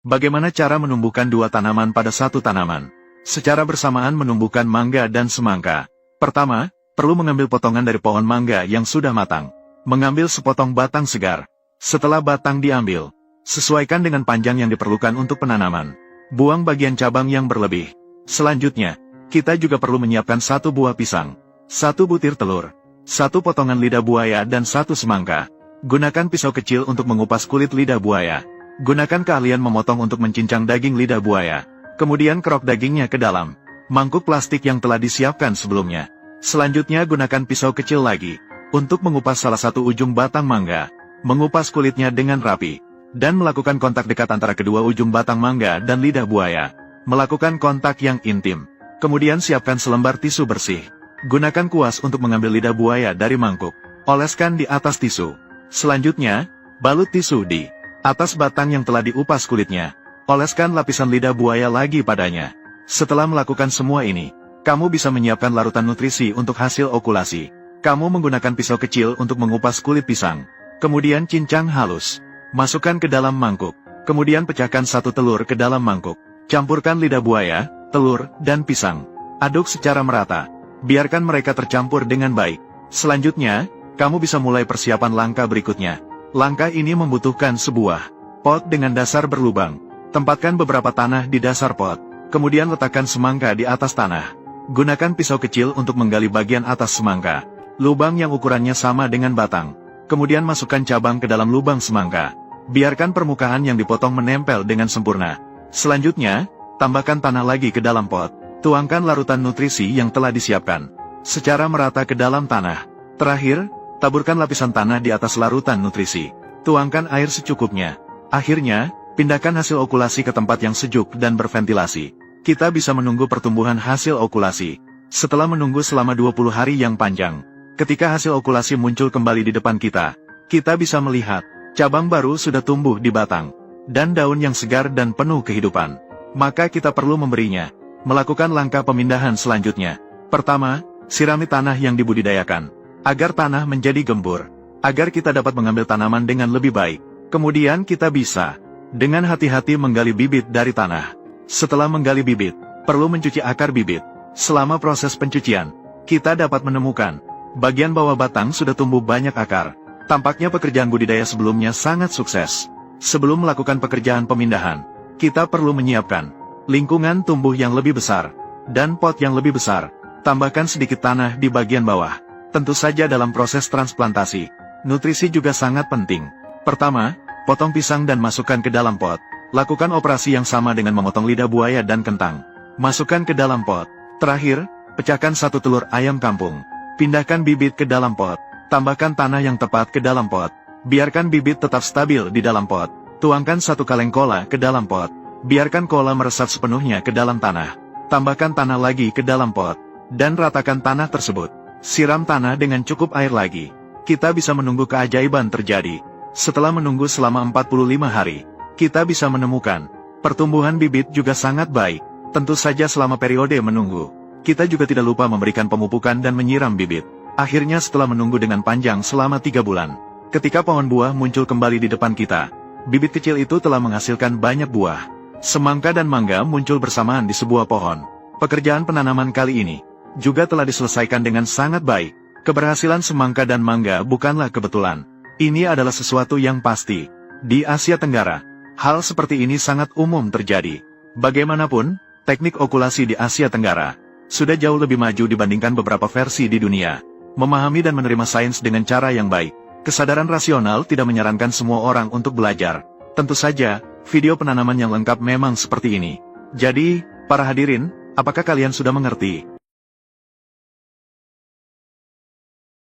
Bagaimana cara menumbuhkan dua tanaman pada satu tanaman? Secara bersamaan menumbuhkan mangga dan semangka. Pertama, perlu mengambil potongan dari pohon mangga yang sudah matang. Mengambil sepotong batang segar. Setelah batang diambil, sesuaikan dengan panjang yang diperlukan untuk penanaman. Buang bagian cabang yang berlebih. Selanjutnya, kita juga perlu menyiapkan satu buah pisang, satu butir telur, satu potongan lidah buaya dan satu semangka. Gunakan pisau kecil untuk mengupas kulit lidah buaya. Gunakan keahlian memotong untuk mencincang daging lidah buaya. Kemudian kerok dagingnya ke dalam mangkuk plastik yang telah disiapkan sebelumnya. Selanjutnya gunakan pisau kecil lagi untuk mengupas salah satu ujung batang mangga. Mengupas kulitnya dengan rapi. Dan melakukan kontak dekat antara kedua ujung batang mangga dan lidah buaya. Melakukan kontak yang intim. Kemudian siapkan selembar tisu bersih. Gunakan kuas untuk mengambil lidah buaya dari mangkuk. Oleskan di atas tisu. Selanjutnya, balut tisu di atas batang yang telah diupas kulitnya. Oleskan lapisan lidah buaya lagi padanya. Setelah melakukan semua ini, kamu bisa menyiapkan larutan nutrisi untuk hasil okulasi. Kamu menggunakan pisau kecil untuk mengupas kulit pisang. Kemudian cincang halus. Masukkan ke dalam mangkuk. Kemudian pecahkan satu telur ke dalam mangkuk. Campurkan lidah buaya, telur, dan pisang. Aduk secara merata. Biarkan mereka tercampur dengan baik. Selanjutnya, kamu bisa mulai persiapan langkah berikutnya. Langkah ini membutuhkan sebuah pot dengan dasar berlubang. Tempatkan beberapa tanah di dasar pot. Kemudian letakkan semangka di atas tanah. Gunakan pisau kecil untuk menggali bagian atas semangka. Lubang yang ukurannya sama dengan batang. Kemudian masukkan cabang ke dalam lubang semangka. Biarkan permukaan yang dipotong menempel dengan sempurna. Selanjutnya, tambahkan tanah lagi ke dalam pot. Tuangkan larutan nutrisi yang telah disiapkan secara merata ke dalam tanah. Terakhir, taburkan lapisan tanah di atas larutan nutrisi. Tuangkan air secukupnya. Akhirnya, pindahkan hasil okulasi ke tempat yang sejuk dan berventilasi. Kita bisa menunggu pertumbuhan hasil okulasi. Setelah menunggu selama 20 hari yang panjang, ketika hasil okulasi muncul kembali di depan kita bisa melihat cabang baru sudah tumbuh di batang, dan daun yang segar dan penuh kehidupan. Maka kita perlu memberinya. Melakukan langkah pemindahan selanjutnya. Pertama, sirami tanah yang dibudidayakan agar tanah menjadi gembur, agar kita dapat mengambil tanaman dengan lebih baik. Kemudian kita bisa dengan hati-hati menggali bibit dari tanah. Setelah menggali bibit, perlu mencuci akar bibit. Selama proses pencucian, kita dapat menemukan bagian bawah batang sudah tumbuh banyak akar. Tampaknya pekerjaan budidaya sebelumnya sangat sukses. Sebelum melakukan pekerjaan pemindahan, kita perlu menyiapkan lingkungan tumbuh yang lebih besar dan pot yang lebih besar. Tambahkan sedikit tanah di bagian bawah. Tentu saja dalam proses transplantasi, nutrisi juga sangat penting. Pertama, potong pisang dan masukkan ke dalam pot. Lakukan operasi yang sama dengan memotong lidah buaya dan kentang. Masukkan ke dalam pot. Terakhir, pecahkan satu telur ayam kampung. Pindahkan bibit ke dalam pot. Tambahkan tanah yang tepat ke dalam pot. Biarkan bibit tetap stabil di dalam pot. Tuangkan satu kaleng kola ke dalam pot. Biarkan kola meresap sepenuhnya ke dalam tanah. Tambahkan tanah lagi ke dalam pot. Dan ratakan tanah tersebut. Siram tanah dengan cukup air lagi. Kita bisa menunggu keajaiban terjadi. Setelah menunggu selama 45 hari, kita bisa menemukan pertumbuhan bibit juga sangat baik. Tentu saja selama periode menunggu, kita juga tidak lupa memberikan pemupukan dan menyiram bibit. Akhirnya setelah menunggu dengan panjang selama 3 bulan, ketika pohon buah muncul kembali di depan kita, bibit kecil itu telah menghasilkan banyak buah. Semangka dan mangga muncul bersamaan di sebuah pohon. Pekerjaan penanaman kali ini juga telah diselesaikan dengan sangat baik. Keberhasilan semangka dan mangga bukanlah kebetulan. Ini adalah sesuatu yang pasti. Di Asia Tenggara, hal seperti ini sangat umum terjadi. Bagaimanapun, teknik okulasi di Asia Tenggara sudah jauh lebih maju dibandingkan beberapa versi di dunia. Memahami dan menerima sains dengan cara yang baik. Kesadaran rasional tidak menyarankan semua orang untuk belajar. Tentu saja, video penanaman yang lengkap memang seperti ini. Jadi, para hadirin, apakah kalian sudah mengerti